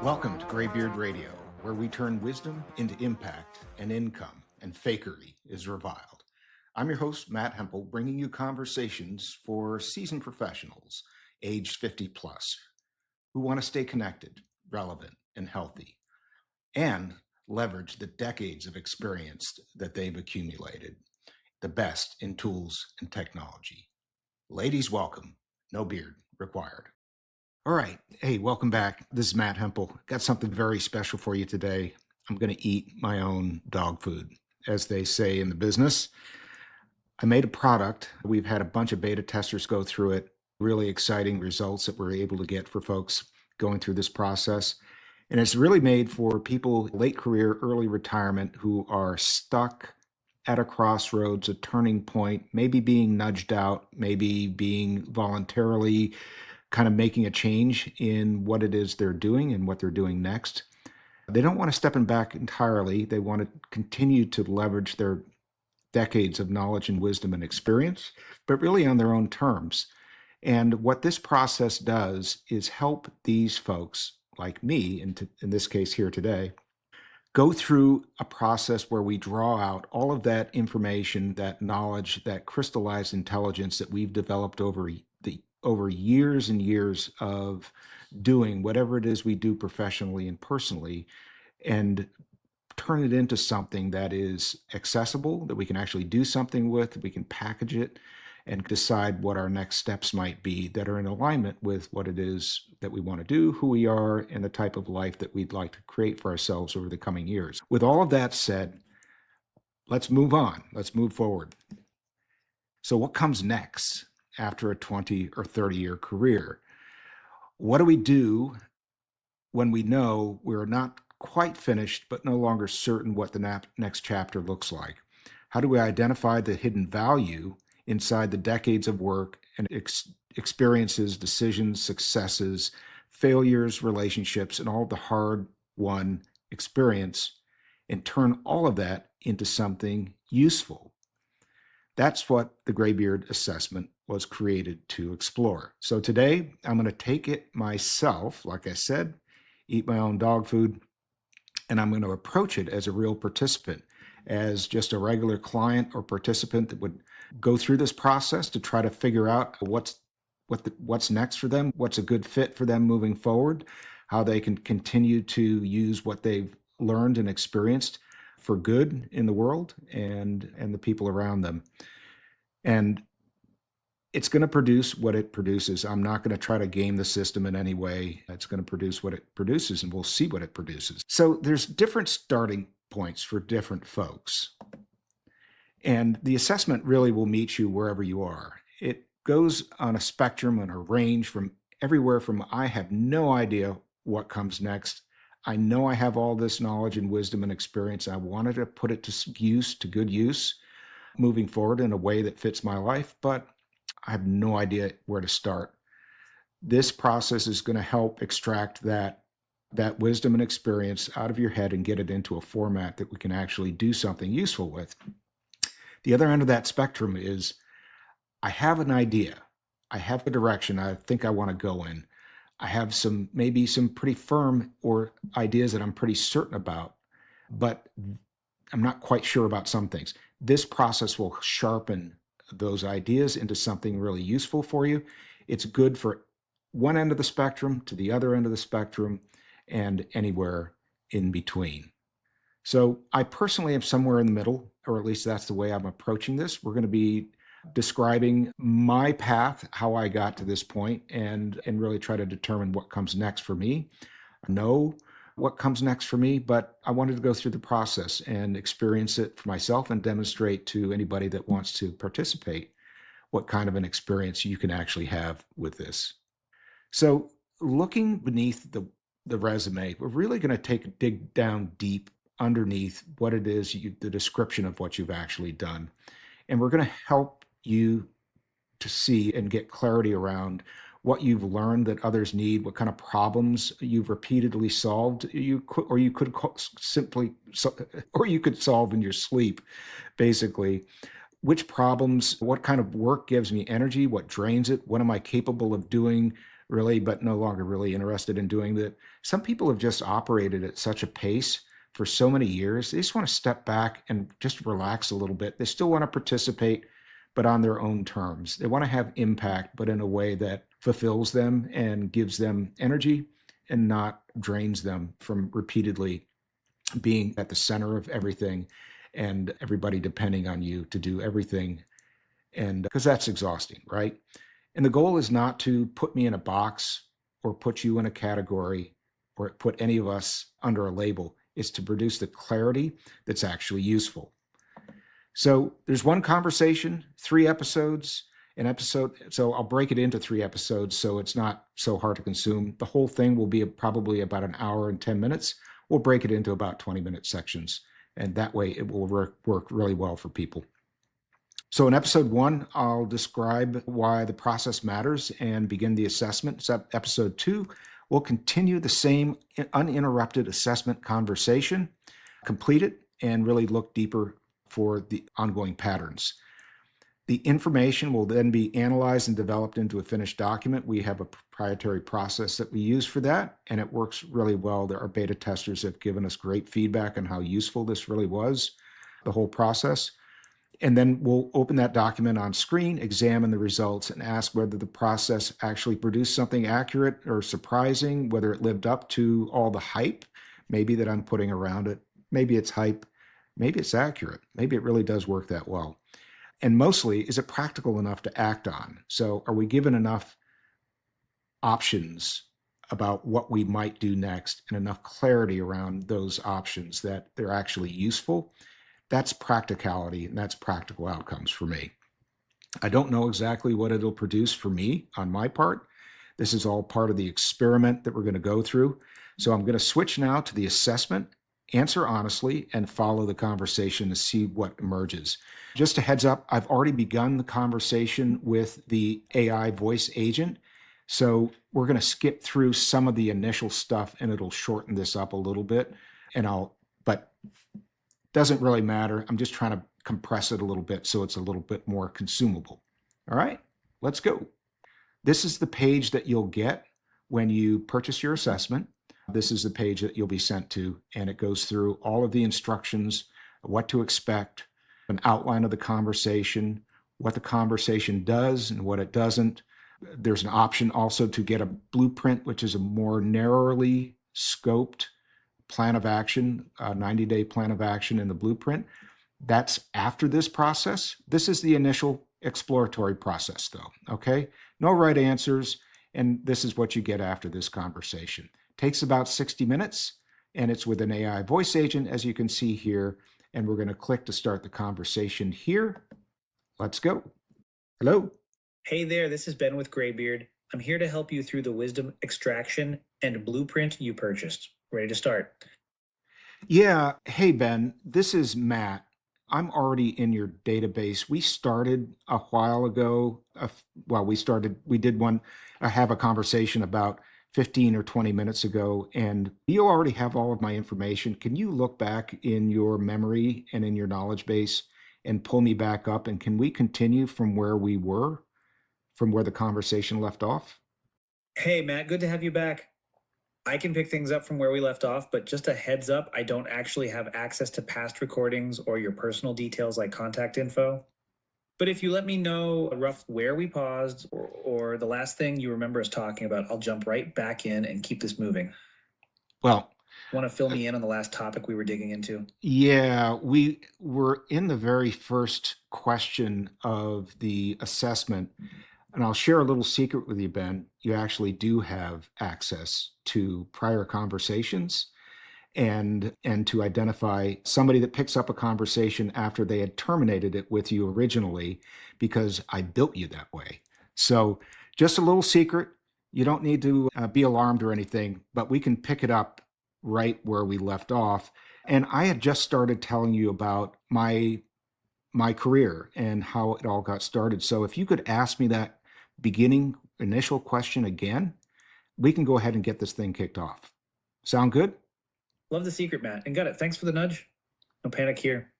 Welcome to Graybeard Radio, where we turn wisdom into impact and income, and fakery is reviled. I'm your host, Matt Hempel, bringing you conversations for seasoned professionals, aged 50 plus, who want to stay connected, relevant, and healthy, and leverage the decades of experience that they've accumulated, the best in tools and technology. Ladies, welcome. No beard required. All right. Hey, welcome back. This is Matt Hempel. Got something very special for you today. I'm going to eat my own dog food, as they say in the business. I made a product. We've had a bunch of beta testers go through it. Really exciting results that we're able to get for folks going through this process. And it's really made for people late career, early retirement who are stuck at a crossroads, a turning point, maybe being nudged out, maybe being voluntarily kind of making a change in what it is they're doing and what they're doing next. They don't want to step back entirely. They want to continue to leverage their decades of knowledge and wisdom and experience, but really on their own terms. And what this process does is help these folks, like me, in this case here today, go through a process where we draw out all of that information, that knowledge, that crystallized intelligence that we've developed over years and years of doing whatever it is we do professionally and personally, and turn it into something that is accessible, that we can actually do something with, we can package it and decide what our next steps might be that are in alignment with what it is that we want to do, who we are, and the type of life that we'd like to create for ourselves over the coming years. With all of that said, let's move on. Let's move forward. So what comes next after a 20 or 30-year career? What do we do when we know we're not quite finished, but no longer certain what the next chapter looks like? How do we identify the hidden value inside the decades of work and experiences, decisions, successes, failures, relationships, and all the hard-won experience, and turn all of that into something useful? That's what the Graybeard assessment was created to explore. So today, I'm going to take it myself, like I said, eat my own dog food, and I'm going to approach it as a real participant, as just a regular client or participant that would go through this process to try to figure out what's next for them, what's a good fit for them moving forward, how they can continue to use what they've learned and experienced for good in the world and the people around them. And it's going to produce what it produces. I'm not going to try to game the system in any way. It's going to produce what it produces, and we'll see what it produces. So there's different starting points for different folks. And the assessment really will meet you wherever you are. It goes on a spectrum and a range from everywhere from I have no idea what comes next. I know I have all this knowledge and wisdom and experience. I wanted to put it to use, to good use, moving forward in a way that fits my life, but I have no idea where to start. This process is going to help extract that wisdom and experience out of your head and get it into a format that we can actually do something useful with. The other end of that spectrum is I have an idea. I have a direction I think I want to go in. I have maybe some pretty firm or ideas that I'm pretty certain about, but I'm not quite sure about some things. This process will sharpen those ideas into something really useful for you. It's good for one end of the spectrum to the other end of the spectrum and anywhere in between. So I personally am somewhere in the middle, or at least that's the way I'm approaching this. We're going to be describing my path, how I got to this point, and really try to determine what comes next for me. I know what comes next for me, but I wanted to go through the process and experience it for myself and demonstrate to anybody that wants to participate what kind of an experience you can actually have with this. So looking beneath the resume, we're really going to dig down deep underneath what it is, the description of what you've actually done. And we're going to help you to see and get clarity around what you've learned that others need, what kind of problems you've repeatedly solved, you could solve in your sleep, basically. Which problems, what kind of work gives me energy, what drains it, what am I capable of doing really, but no longer really interested in doing that. Some people have just operated at such a pace for so many years. They just want to step back and just relax a little bit. They still want to participate, but on their own terms. They want to have impact, but in a way that fulfills them and gives them energy and not drains them from repeatedly being at the center of everything and everybody depending on you to do everything. And because that's exhausting, right? And the goal is not to put me in a box or put you in a category or put any of us under a label. It's to produce the clarity that's actually useful. So there's one conversation, 3 episodes, an episode. So I'll break it into 3 episodes so it's not so hard to consume. The whole thing will be probably about an hour and 10 minutes. We'll break it into about 20-minute sections. And that way it will work really well for people. So in episode 1, I'll describe why the process matters and begin the assessment. So episode 2, we'll continue the same uninterrupted assessment conversation, complete it, and really look deeper for the ongoing patterns. The information will then be analyzed and developed into a finished document. We have a proprietary process that we use for that, and it works really well. Our beta testers have given us great feedback on how useful this really was, the whole process. And then we'll open that document on screen, examine the results, and ask whether the process actually produced something accurate or surprising, whether it lived up to all the hype, maybe that I'm putting around it. Maybe it's hype, maybe it's accurate, maybe it really does work that well. And mostly, is it practical enough to act on? So are we given enough options about what we might do next and enough clarity around those options that they're actually useful? That's practicality, and that's practical outcomes for me. I don't know exactly what it'll produce for me on my part. This is all part of the experiment that we're going to go through. So I'm going to switch now to the assessment, answer honestly, and follow the conversation to see what emerges. Just a heads up, I've already begun the conversation with the AI voice agent. So we're going to skip through some of the initial stuff and it'll shorten this up a little bit. But doesn't really matter. I'm just trying to compress it a little bit so it's a little bit more consumable. All right, let's go. This is the page that you'll get when you purchase your assessment. This is the page that you'll be sent to, and it goes through all of the instructions, what to expect, an outline of the conversation, what the conversation does and what it doesn't. There's an option also to get a blueprint, which is a more narrowly scoped plan of action, a 90-day plan of action in the blueprint. That's after this process. This is the initial exploratory process, though, okay? No right answers, and this is what you get after this conversation. Takes about 60 minutes, and it's with an AI voice agent, as you can see here, and we're going to click to start the conversation here. Let's go. Hello. Hey there, this is Ben with Graybeard. I'm here to help you through the wisdom extraction and blueprint you purchased. Ready to start? Yeah. Hey, Ben, this is Matt. I'm already in your database. We started a while ago. We did have a conversation about 15 or 20 minutes ago, and you already have all of my information. Can you look back in your memory and in your knowledge base and pull me back up? And can we continue from where we were, from where the conversation left off? Hey, Matt, good to have you back. I can pick things up from where we left off, but just a heads up, I don't actually have access to past recordings or your personal details like contact info. But if you let me know rough where we paused or the last thing you remember us talking about, I'll jump right back in and keep this moving. Well, want to fill me in on the last topic we were digging into? Yeah, we were in the very first question of the assessment. And I'll share a little secret with you, Ben. You actually do have access to prior conversations and to identify somebody that picks up a conversation after they had terminated it with you originally, because I built you that way. So just a little secret. You don't need to be alarmed or anything, but we can pick it up right where we left off. And I had just started telling you about my career and how it all got started. So if you could ask me that beginning initial question again, we can go ahead and get this thing kicked off. Sound good? Love the secret, Matt. And got it. Thanks for the nudge. No panic here.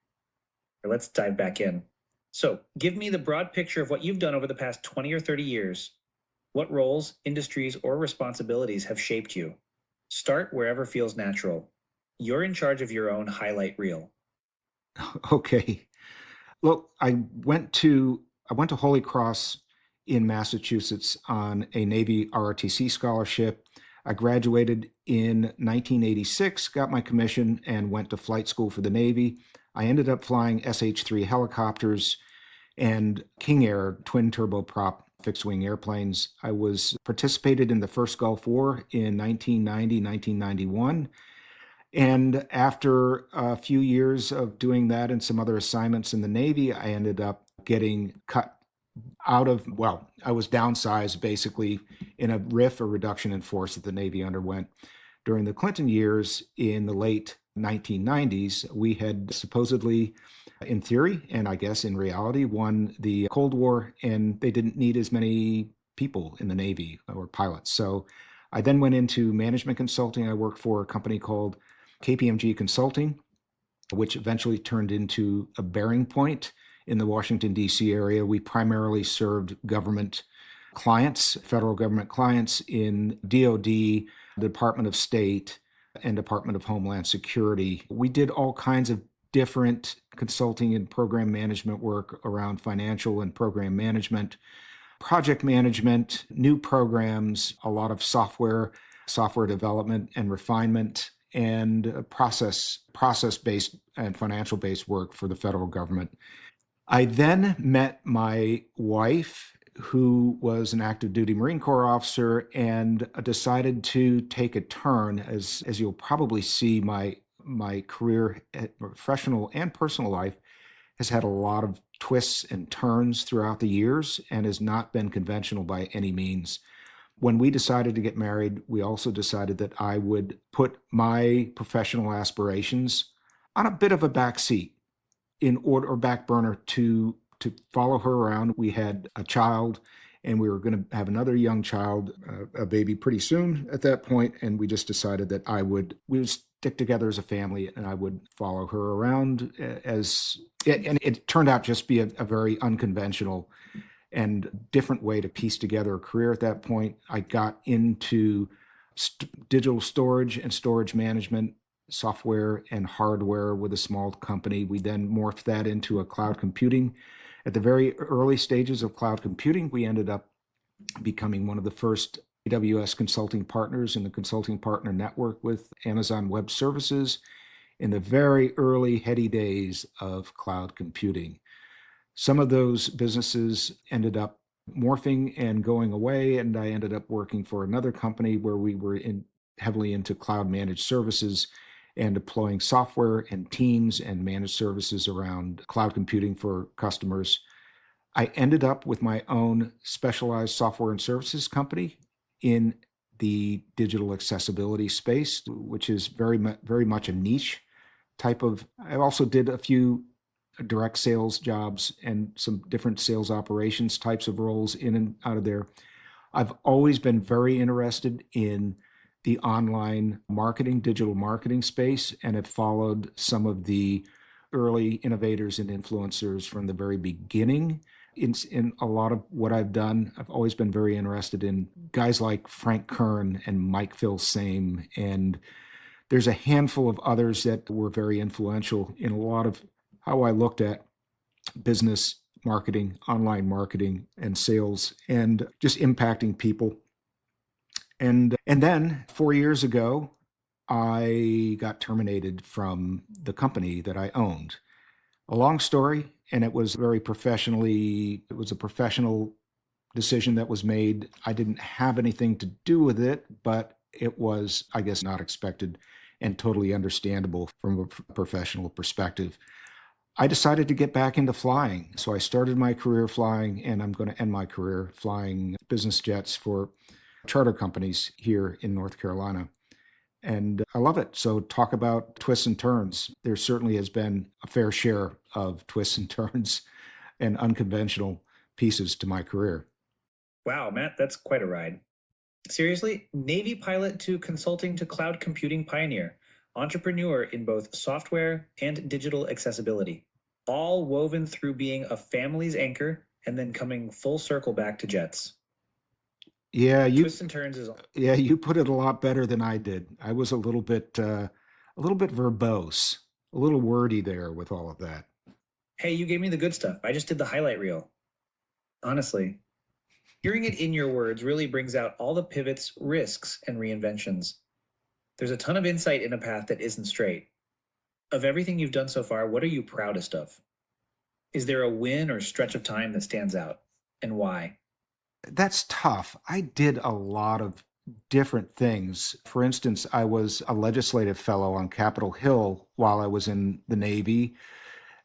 Let's dive back in. So give me the broad picture of what you've done over the past 20 or 30 years What roles, industries, or responsibilities have shaped you? Start wherever feels natural. You're in charge of your own highlight reel. Okay. Well, I went to Holy Cross in Massachusetts on a Navy ROTC scholarship. I graduated in 1986, got my commission, and went to flight school for the Navy. I ended up flying SH-3 helicopters and King Air twin turboprop fixed wing airplanes. I was participated in the first Gulf War in 1990, 1991. And after a few years of doing that and some other assignments in the Navy, I ended up getting cut out of, well, I was downsized basically in a RIF, or reduction in force, that the Navy underwent during the Clinton years in the late 1990s. We had supposedly, in theory, and I guess in reality, won the Cold War, and they didn't need as many people in the Navy or pilots. So I then went into management consulting. I worked for a company called KPMG Consulting, which eventually turned into a bearing point in the Washington, D.C. area. We primarily served government clients, federal government clients in DOD, the Department of State, and Department of Homeland Security. We did all kinds of different consulting and program management work around financial and program management, project management, new programs, a lot of software development and refinement, and process-based and financial-based work for the federal government. I then met my wife, who was an active duty Marine Corps officer, and decided to take a turn. As you'll probably see, my career, professional and personal life, has had a lot of twists and turns throughout the years and has not been conventional by any means. When we decided to get married, we also decided that I would put my professional aspirations on a bit of a back seat, in order, or back burner, to follow her around. We had a child, and we were going to have another young child, a baby, pretty soon at that point. And we just decided that we would stick together as a family, and I would follow her around and it turned out just be a very unconventional and different way to piece together a career at that point. I got into digital storage and storage management, software and hardware, with a small company. We then morphed that into a cloud computing. At the very early stages of cloud computing, we ended up becoming one of the first AWS consulting partners in the consulting partner network with Amazon Web Services in the very early heady days of cloud computing. Some of those businesses ended up morphing and going away, and I ended up working for another company where we were heavily into cloud managed services and deploying software and teams and managed services around cloud computing for customers. I ended up with my own specialized software and services company in the digital accessibility space, which is very much a niche type of. I also did a few direct sales jobs and some different sales operations types of roles in and out of there. I've always been very interested in the online marketing, digital marketing space, and have followed some of the early innovators and influencers from the very beginning. In a lot of what I've done, I've always been very interested in guys like Frank Kern and Mike Filsame, and there's a handful of others that were very influential in a lot of how I looked at business marketing, online marketing, and sales, and just impacting people. And then 4 years ago, I got terminated from the company that I owned. A long story, and it was a professional decision that was made. I didn't have anything to do with it, but it was, I guess, not expected and totally understandable from a professional perspective. I decided to get back into flying. So I started my career flying, and I'm going to end my career flying business jets for charter companies here in North Carolina. And I love it. So talk about twists and turns. There certainly has been a fair share of twists and turns and unconventional pieces to my career. Wow, Matt, that's quite a ride. Seriously, Navy pilot to consulting to cloud computing pioneer, entrepreneur in both software and digital accessibility, all woven through being a family's anchor and then coming full circle back to jets. Yeah, Twists and turns is you put it a lot better than I did. I was a little bit verbose, a little wordy there with all of that. hey, you gave me the good stuff. I just did the highlight reel. Honestly, hearing it in your words really brings out all the pivots, risks, and reinventions. There's a ton of insight in a path that isn't straight. Of everything you've done so far, what are you proudest of? Is there a win or stretch of time that stands out, and why? That's tough. I did a lot of different things. For instance, I was a legislative fellow on Capitol Hill while I was in the Navy,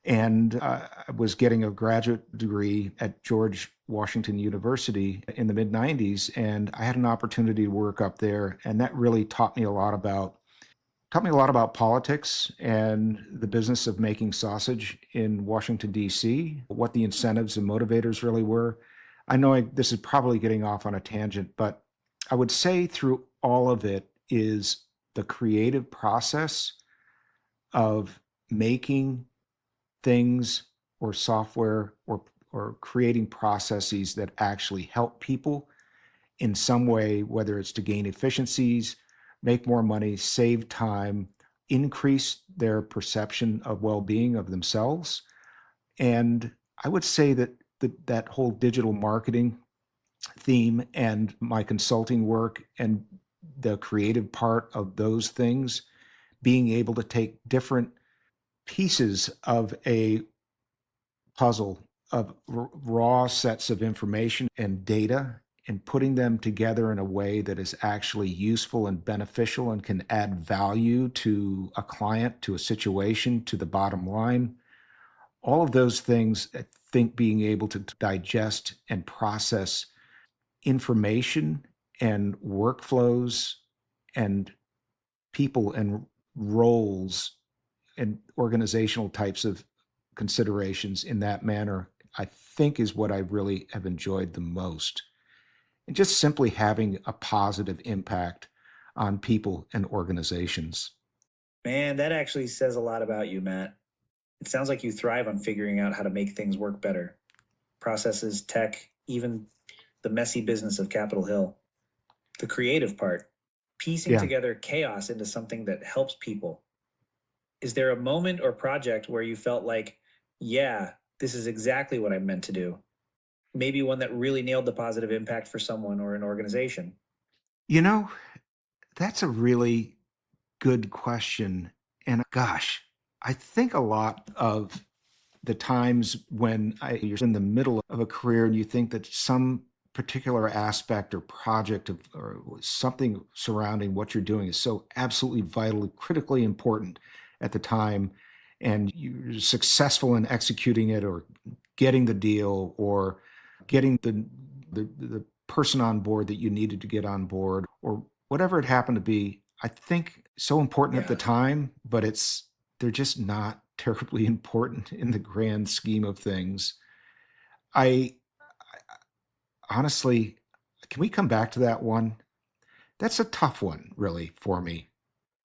and I was getting a graduate degree at George Washington University in the mid 90s, and I had an opportunity to work up there, and that really taught me a lot about politics and the business of making sausage in Washington, D.C., what the incentives and motivators really were. I know this is probably getting off on a tangent, but I would say through all of it is the creative process of making things or software or creating processes that actually help people in some way, whether it's to gain efficiencies, make more money, save time, increase their perception of well-being of themselves. And I would say that that whole digital marketing theme and my consulting work and the creative part of those things, being able to take different pieces of a puzzle of raw sets of information and data and putting them together in a way that is actually useful and beneficial and can add value to a client, to a situation, to the bottom line. All of those things, I think being able to digest and process information and workflows and people and roles and organizational types of considerations in that manner, I think is what I really have enjoyed the most. And just simply having a positive impact on people and organizations. Man, that actually says a lot about you, Matt. It sounds like you thrive on figuring out how to make things work better. Processes, tech, even the messy business of Capitol Hill. The creative part, piecing Yeah. together chaos into something that helps people. Is there a moment or project where you felt like, yeah, this is exactly what I meant to do? Maybe one that really nailed the positive impact for someone or an organization? You know, that's a really good question. And gosh, I think a lot of the times when you're in the middle of a career and you think that some particular aspect or project or something surrounding what you're doing is so absolutely vitally, critically important at the time, and you're successful in executing it or getting the deal or getting the person on board that you needed to get on board or whatever it happened to be, I think so important at the time, but they're just not terribly important in the grand scheme of things. I honestly, can we come back to that one? That's a tough one, really, for me.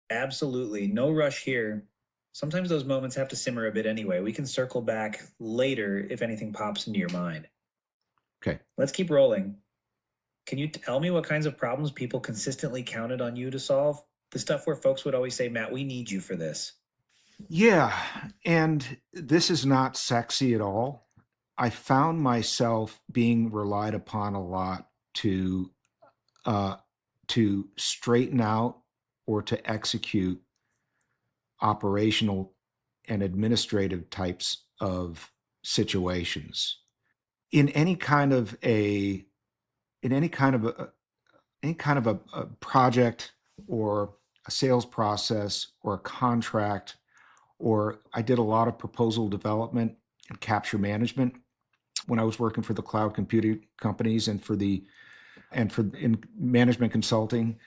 Absolutely. No rush here. Sometimes those moments have to simmer a bit anyway. We can circle back later if anything pops into your mind. Okay. Let's keep rolling. Can you tell me what kinds of problems people consistently counted on you to solve? The stuff where folks would always say, Matt, we need you for this. Yeah. And this is not sexy at all. I found myself being relied upon a lot to straighten out or to execute operational and administrative types of situations in any kind of a in any kind of a project or a sales process or a contract, or I did a lot of proposal development and capture management when I was working for the cloud computing companies and for in management consulting.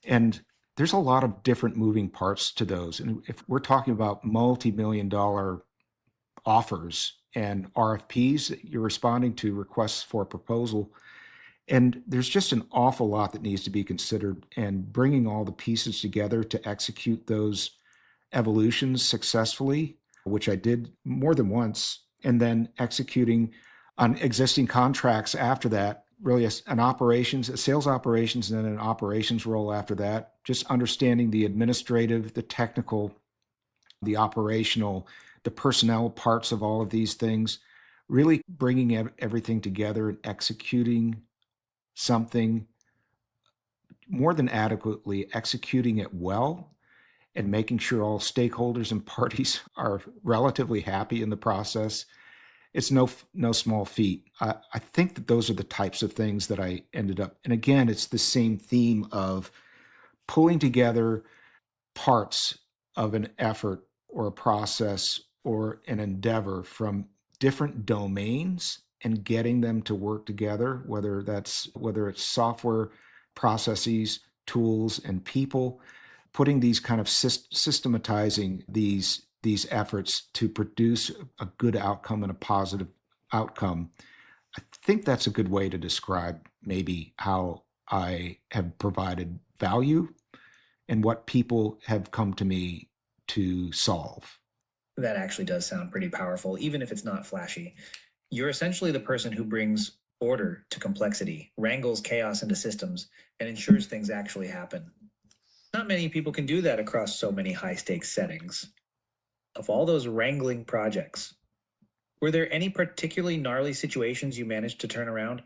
And there's a lot of different moving parts to those. And if we're talking about multi-million dollar offers and RFPs, you're responding to requests for proposal. And there's just an awful lot that needs to be considered, and bringing all the pieces together to execute those evolutions successfully, which I did more than once, and then executing on existing contracts after that really a sales operations, and then an operations role after that. Just understanding the administrative, the technical, the operational, the personnel parts of all of these things, really bringing everything together and executing something more than adequately, executing it well, and making sure all stakeholders and parties are relatively happy in the process. It's no small feat. I think that those are the types of things that I ended up. And again, it's the same theme of pulling together parts of an effort or a process or an endeavor from different domains and getting them to work together, whether it's software, processes, tools, and people, putting these kind of systematizing these efforts to produce a good outcome and a positive outcome. I think that's a good way to describe maybe how I have provided value and what people have come to me to solve. That actually does sound pretty powerful, even if it's not flashy. You're essentially the person who brings order to complexity, wrangles chaos into systems, and ensures things actually happen. Not many people can do that across so many high-stakes settings. Of all those wrangling projects, were there any particularly gnarly situations you managed to turn around?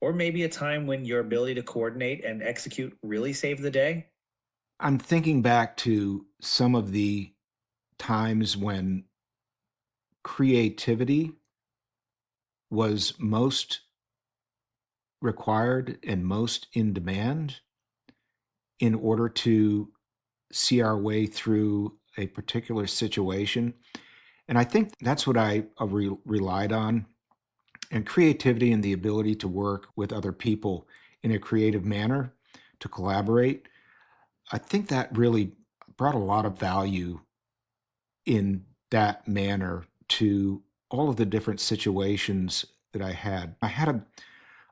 Or maybe a time when your ability to coordinate and execute really saved the day? I'm thinking back to some of the times when creativity was most required and most in demand in order to see our way through a particular situation. And I think that's what I relied on, and creativity and the ability to work with other people in a creative manner, to collaborate. I think that really brought a lot of value in that manner to all of the different situations that I had. I had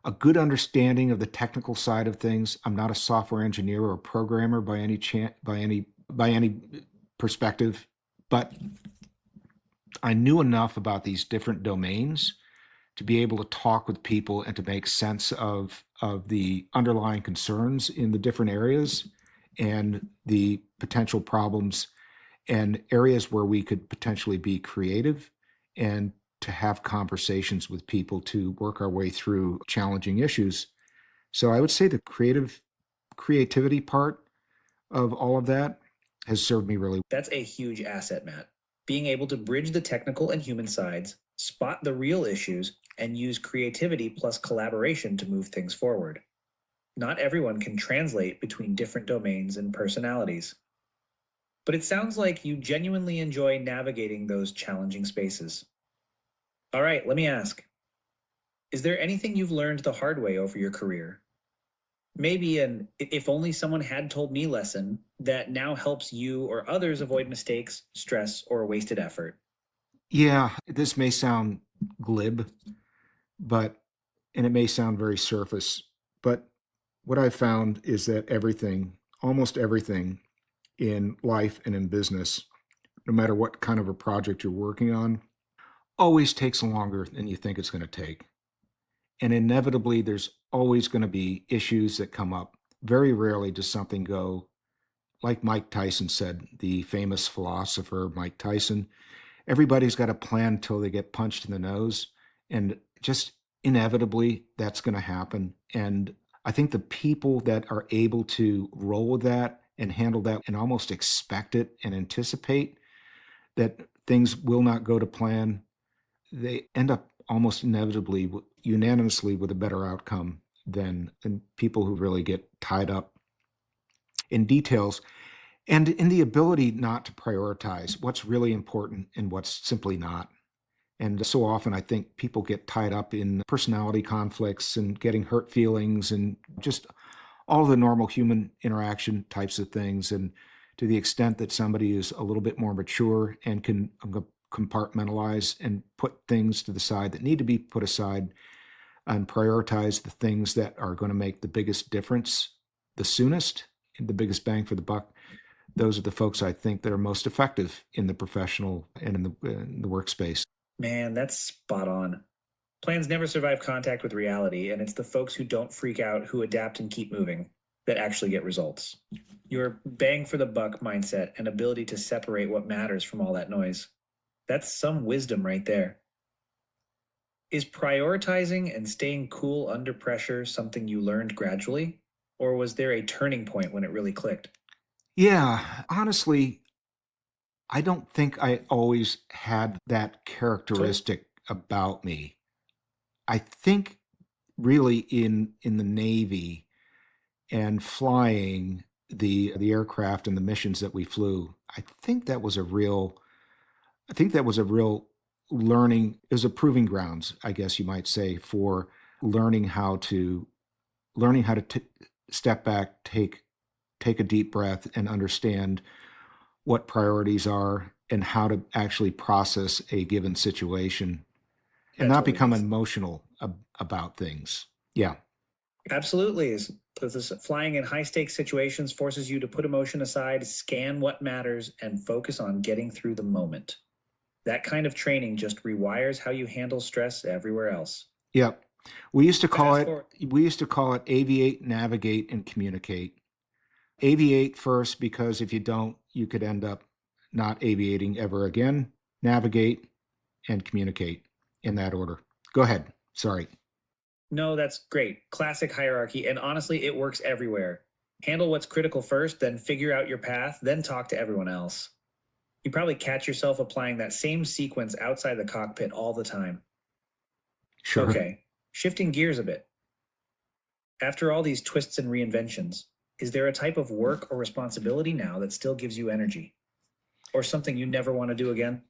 a good understanding of the technical side of things. I'm not a software engineer or a programmer by any perspective, but I knew enough about these different domains to be able to talk with people and to make sense of the underlying concerns in the different areas and the potential problems and areas where we could potentially be creative, and to have conversations with people to work our way through challenging issues. So I would say the creativity part of all of that has served me really well. That's a huge asset, Matt. Being able to bridge the technical and human sides, spot the real issues, and use creativity plus collaboration to move things forward. Not everyone can translate between different domains and personalities. But it sounds like you genuinely enjoy navigating those challenging spaces. All right, let me ask. Is there anything you've learned the hard way over your career? Maybe an if only someone had told me lesson that now helps you or others avoid mistakes, stress, or wasted effort. Yeah, this may sound glib, and it may sound very surface, but what I've found is that almost everything in life and in business, no matter what kind of a project you're working on, always takes longer than you think it's going to take. And inevitably, there's always going to be issues that come up. Very rarely does something go, like Mike Tyson said, the famous philosopher Mike Tyson, everybody's got a plan until they get punched in the nose. And just inevitably, that's going to happen. And I think the people that are able to roll with that and handle that and almost expect it and anticipate that things will not go to plan, they end up almost inevitably, unanimously, with a better outcome than people who really get tied up in details and in the ability not to prioritize what's really important and what's simply not. And so often I think people get tied up in personality conflicts and getting hurt feelings and just all the normal human interaction types of things. And to the extent that somebody is a little bit more mature and can compartmentalize and put things to the side that need to be put aside and prioritize the things that are going to make the biggest difference the soonest and the biggest bang for the buck, those are the folks I think that are most effective in the professional and in the workspace. Man, that's spot on. Plans never survive contact with reality, and it's the folks who don't freak out, who adapt and keep moving, that actually get results. Your bang for the buck mindset and ability to separate what matters from all that noise. That's some wisdom right there. Is prioritizing and staying cool under pressure something you learned gradually? Or was there a turning point when it really clicked? Yeah, honestly, I don't think I always had that characteristic about me. I think really in the Navy and flying the aircraft and the missions that we flew, I think that was a real learning, it was a proving grounds, I guess you might say, for learning how to step back, take a deep breath and understand what priorities are and how to actually process a given situation and That not totally become makes emotional about things. Yeah. absolutely is this flying in high stakes situations forces you to put emotion aside, scan what matters, and focus on getting through the moment. That kind of training just rewires how you handle stress everywhere else. Yep. We used to call Fast it forward. we used to call it aviate, navigate, and communicate. Aviate first because if you don't, you could end up not aviating ever again. Navigate and communicate in that order. Go ahead. Sorry. No, that's great. Classic hierarchy. And honestly, it works everywhere. Handle what's critical first, then figure out your path, then talk to everyone else. You probably catch yourself applying that same sequence outside the cockpit all the time. Sure. Okay, shifting gears a bit. After all these twists and reinventions, is there a type of work or responsibility now that still gives you energy? Or something you never want to do again?